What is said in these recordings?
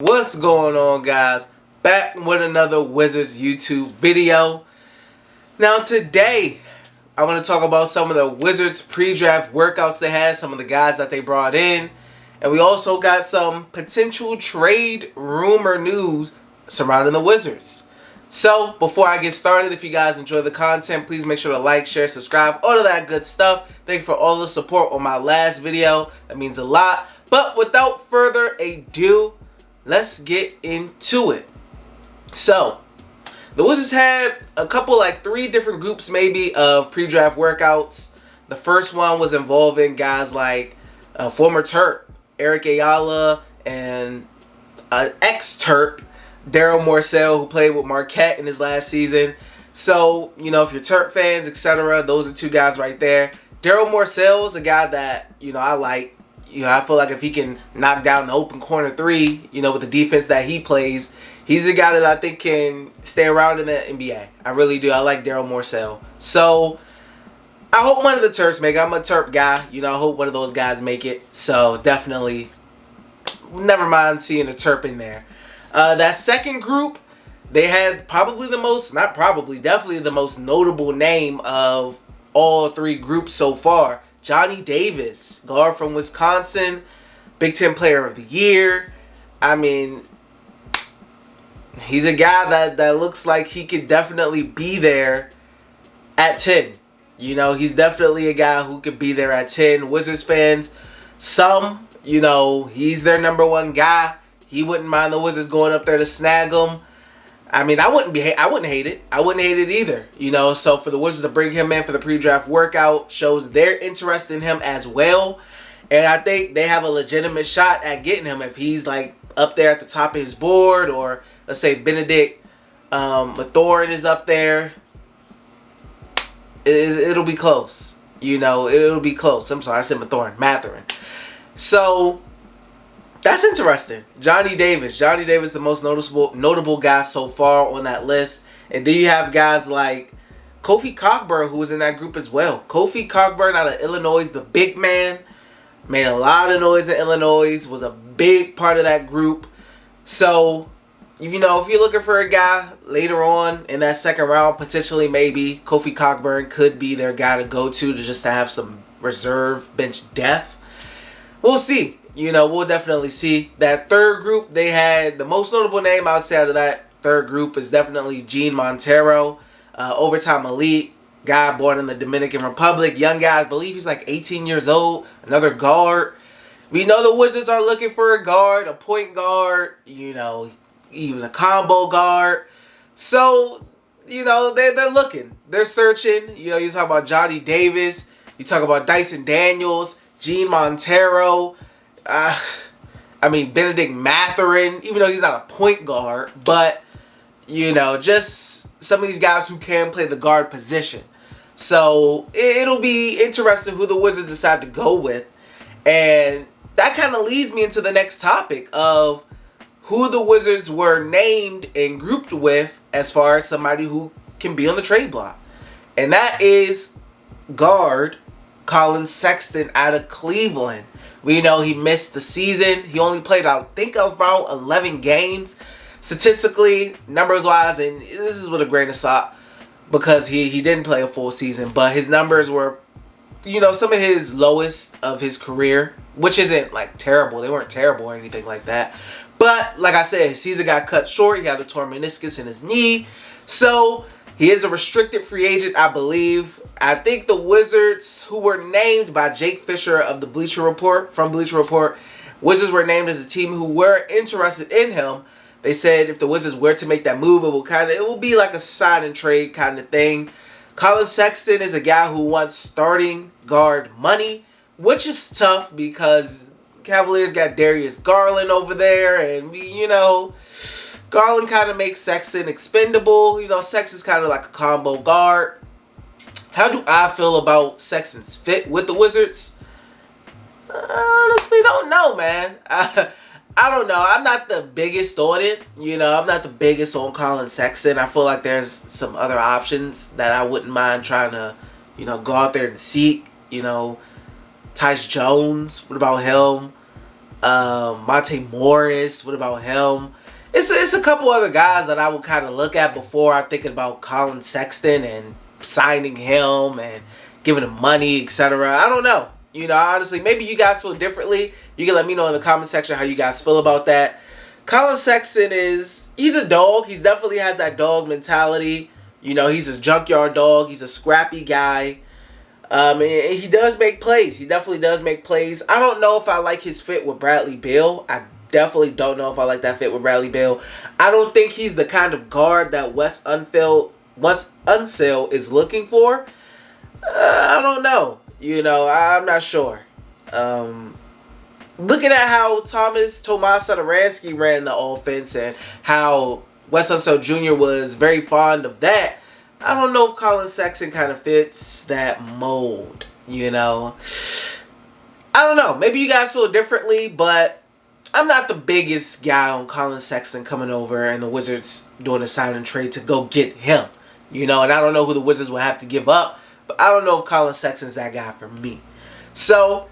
What's going on, guys? Back with another Wizards YouTube video. Now today I want to talk about some of the Wizards pre-draft workouts they had, some of the guys that they brought in, and we also got some potential trade rumor news surrounding the Wizards. So before I get started, if you guys enjoy the content, please make sure to like, share, subscribe, all of that good stuff. Thank you for all the support on my last video. That means a lot. But without further ado, let's get into it. So, the Wizards had a couple, like 3 different groups maybe of pre-draft workouts. The first one was involving guys like former Terp, Eric Ayala, and ex-Terp, Daryl Morcell, who played with Marquette in his last season. So, you know, if you're Terp fans, etc., those are 2 guys right there. Daryl Morcell is a guy that, you know, I like. You know, I feel like if he can knock down the open corner 3, you know, with the defense that he plays, he's a guy that I think can stay around in the NBA. I really do. I like Daryl Morcell. So, I hope one of the Terps make it. I'm a Terp guy. You know, I hope one of those guys make it. So, definitely, never mind seeing a Terp in there. That second group, they had probably the most, not probably, definitely the most notable name of all 3 groups so far. Johnny Davis, guard from Wisconsin, Big Ten Player of the Year. I mean, he's a guy that looks like he could definitely be there at 10. You know, he's definitely a guy who could be there at 10. Wizards fans, some, you know, he's their number 1 guy. He wouldn't mind the Wizards going up there to snag him. I mean, I wouldn't hate it. I wouldn't hate it either. You know, so for the Wizards to bring him in for the pre-draft workout shows their interest in him as well. And I think they have a legitimate shot at getting him if he's like up there at the top of his board, or let's say Benedict Mathurin is up there. It'll be close. You know, it'll be close. I'm sorry, I said Mathurin. So that's interesting. Johnny Davis, the most notable guy so far on that list. And then you have guys like Kofi Cockburn, who was in that group as well. Kofi Cockburn out of Illinois, the big man, made a lot of noise in Illinois, was a big part of that group. So, you know, if you're looking for a guy later on in that second round, potentially maybe Kofi Cockburn could be their guy to go to just to have some reserve bench depth. We'll see. You know, we'll definitely see. That third group, they had the most notable name I would say out of that third group is definitely Gene Montero, overtime elite, guy born in the Dominican Republic, young guy, I believe he's like 18 years old, another guard. We know the Wizards are looking for a guard, a point guard, you know, even a combo guard. So, you know, they're looking, they're searching. You know, you talk about Johnny Davis, you talk about Dyson Daniels, Gene Montero. I mean, Benedict Mathurin, even though he's not a point guard, but, you know, just some of these guys who can play the guard position. So, it'll be interesting who the Wizards decide to go with. And that kind of leads me into the next topic of who the Wizards were named and grouped with as far as somebody who can be on the trade block. And that is guard Collin Sexton out of Cleveland. We know he missed the season. He only played, I think, about 11 games. Statistically, numbers-wise, and this is with a grain of salt because he didn't play a full season, but his numbers were, you know, some of his lowest of his career, which isn't, like, terrible. They weren't terrible or anything like that. But, like I said, his season got cut short. He had a torn meniscus in his knee. So, he is a restricted free agent, I believe. I think the Wizards, who were named by Jake Fisher of the Bleacher Report, Wizards were named as a team who were interested in him. They said if the Wizards were to make that move, it will be like a sign and trade kind of thing. Colin Sexton is a guy who wants starting guard money, which is tough because Cavaliers got Darius Garland over there, and you know, Garland kind of makes Sexton expendable. You know, Sexton's kind of like a combo guard. How do I feel about Sexton's fit with the Wizards? Honestly, don't know, man. I don't know. I'm not the biggest on it. You know, I'm not the biggest on Colin Sexton. I feel like there's some other options that I wouldn't mind trying to, you know, go out there and seek. You know, Tyus Jones. What about him? Monte Morris, what about him? It's a couple other guys that I would kind of look at before I'm thinking about Collin Sexton and signing him and giving him money, etc. I don't know. Honestly, maybe you guys feel differently. You can let me know in the comment section how you guys feel about that. Collin Sexton he's a dog. He definitely has that dog mentality. He's a junkyard dog. He's a scrappy guy. And he does make plays. He definitely does make plays. I don't know if I like his fit with Bradley Beal. I definitely don't know if I like that fit with Bradley Beal. I don't think he's the kind of guard that Wes Unseld is looking for. I don't know. I'm not sure. Looking at how Tomas Satoransky ran the offense and how Wes Unseld Jr. was very fond of that, I don't know if Collin Sexton kind of fits that mold, I don't know. Maybe you guys feel differently, but I'm not the biggest guy on Collin Sexton coming over and the Wizards doing a sign and trade to go get him, and I don't know who the Wizards will have to give up, but I don't know if Collin Sexton's that guy for me. So,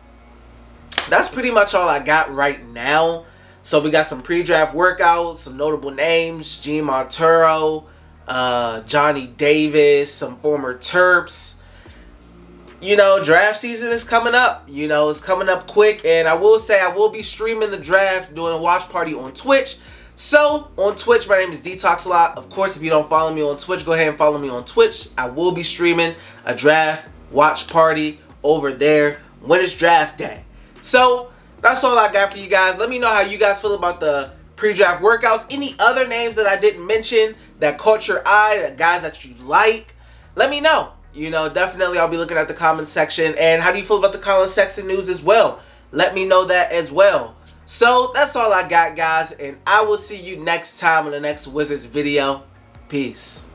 that's pretty much all I got right now. So, we got some pre-draft workouts, some notable names, Montero, Johnny Davis, some former Terps. Draft season is coming up. It's coming up quick. And I will say I will be streaming the draft, doing a watch party on Twitch. So, on Twitch, my name is Detox a Lot. Of course, if you don't follow me on Twitch, go ahead and follow me on Twitch. I will be streaming a draft watch party over there when it's draft day. So, that's all I got for you guys. Let me know how you guys feel about the pre-draft workouts. Any other names that I didn't mention that caught your eye, that guys that you like, let me know. Definitely I'll be looking at the comment section. And how do you feel about the Collin Sexton news as well? Let me know that as well. So, that's all I got, guys. And I will see you next time in the next Wizards video. Peace.